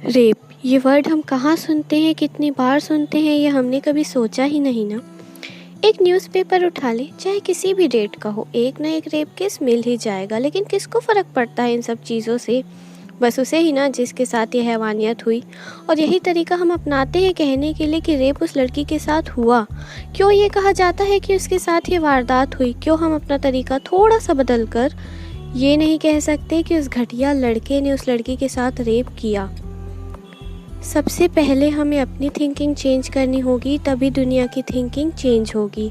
Rape, ये word हम कहाँ सुनते हैं, कितनी बार सुनते हैं, ये हमने कभी सोचा ही नहीं ना। एक न्यूज़पेपर उठा ले, चाहे किसी भी डेट का हो, एक ना एक रेप केस मिल ही जाएगा। लेकिन किसको फ़र्क पड़ता है इन सब चीज़ों से? बस उसे ही ना जिसके साथ ये हैवानियत हुई। और यही तरीका हम अपनाते हैं कहने के लिए कि रेप उस लड़की के साथ हुआ। क्यों ये कहा जाता है कि उसके साथ ये वारदात हुई? क्यों हम अपना तरीका थोड़ा सा बदल कर ये नहीं कह सकते कि उस घटिया लड़के ने उस लड़की के साथ रेप किया? सबसे पहले हमें अपनी थिंकिंग चेंज करनी होगी, तभी दुनिया की थिंकिंग चेंज होगी।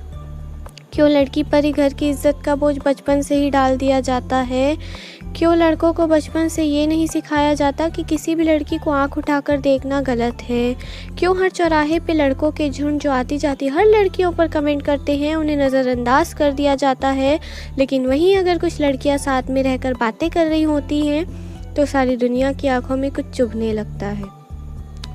क्यों लड़की पर ही घर की इज्जत का बोझ बचपन से ही डाल दिया जाता है? क्यों लड़कों को बचपन से ये नहीं सिखाया जाता कि किसी भी लड़की को आंख उठाकर देखना गलत है? क्यों हर चौराहे पे लड़कों के झुंड जो आती जाती हर लड़कियों पर कमेंट करते हैं उन्हें नज़रअंदाज कर दिया जाता है, लेकिन वहीं अगर कुछ लड़कियां साथ में रहकर बातें कर रही होती हैं तो सारी दुनिया की आंखों में कुछ चुभने लगता है?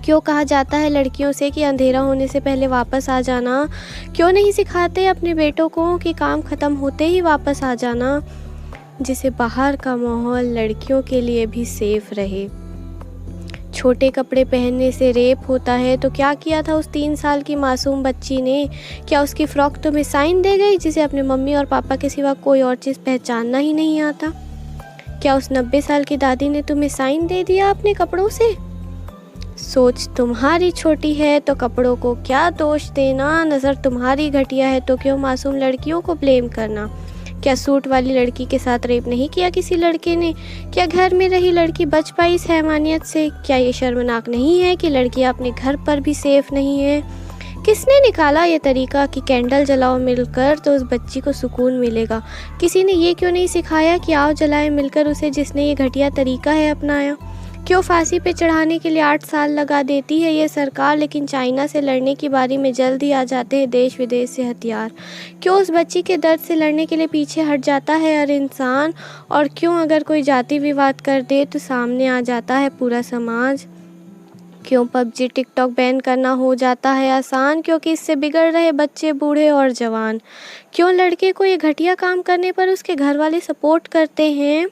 क्यों कहा जाता है लड़कियों से कि अंधेरा होने से पहले वापस आ जाना? क्यों नहीं सिखाते अपने बेटों को कि काम ख़त्म होते ही वापस आ जाना, जिससे बाहर का माहौल लड़कियों के लिए भी सेफ रहे? छोटे कपड़े पहनने से रेप होता है तो क्या किया था उस 3 साल की मासूम बच्ची ने? क्या उसकी फ़्रॉक तुम्हें साइन दे गई जिसे अपने मम्मी और पापा के सिवा कोई और चीज़ पहचानना ही नहीं आता? क्या उस 90 साल की दादी ने तुम्हें साइन दे दिया अपने कपड़ों से? सोच तुम्हारी छोटी है तो कपड़ों को क्या दोष देना, नज़र तुम्हारी घटिया है तो क्यों मासूम लड़कियों को ब्लेम करना? क्या सूट वाली लड़की के साथ रेप नहीं किया किसी लड़के ने? क्या घर में रही लड़की बच पाई इस हैवानियत से? क्या ये शर्मनाक नहीं है कि लड़कियां अपने घर पर भी सेफ नहीं है? किसने निकाला ये तरीका कि कैंडल जलाओ मिलकर तो उस बच्ची को सुकून मिलेगा? किसी ने ये क्यों नहीं सिखाया कि आओ जलाएं मिलकर उसे जिसने ये घटिया तरीका है अपनाया? क्यों फांसी पे चढ़ाने के लिए 8 साल लगा देती है ये सरकार, लेकिन चाइना से लड़ने की बारी में जल्द ही आ जाते हैं देश विदेश से हथियार? क्यों उस बच्ची के दर्द से लड़ने के लिए पीछे हट जाता है हर इंसान? और क्यों अगर कोई जाति विवाद कर दे तो सामने आ जाता है पूरा समाज? क्यों पबजी टिकटॉक बैन करना हो जाता है आसान, क्योंकि इससे बिगड़ रहे बच्चे बूढ़े और जवान? क्यों लड़के को ये घटिया काम करने पर उसके घर वाले सपोर्ट करते हैं?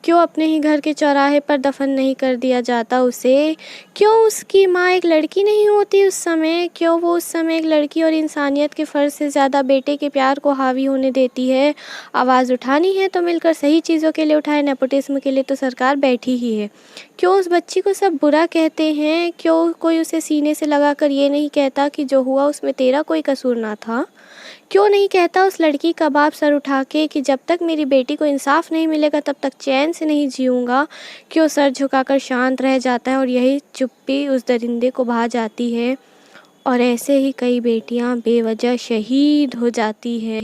क्यों अपने ही घर के चौराहे पर दफन नहीं कर दिया जाता उसे? क्यों उसकी माँ एक लड़की नहीं होती उस समय? क्यों वो उस समय एक लड़की और इंसानियत के फ़र्ज से ज़्यादा बेटे के प्यार को हावी होने देती है? आवाज़ उठानी है तो मिलकर सही चीज़ों के लिए उठाए, नेपोटिज्म के लिए तो सरकार बैठी ही है। क्यों उस बच्ची को सब बुरा कहते हैं? क्यों कोई उसे सीने से लगाकर ये नहीं कहता कि जो हुआ उसमें तेरा कोई कसूर ना था? क्यों नहीं कहता उस लड़की का बाप सर उठा के कि जब तक मेरी बेटी को इंसाफ नहीं मिलेगा तब तक चैन से नहीं जीऊँगा? क्यों सर झुकाकर शांत रह जाता है और यही चुप्पी उस दरिंदे को भा जाती है? और ऐसे ही कई बेटियां बेवजह शहीद हो जाती है।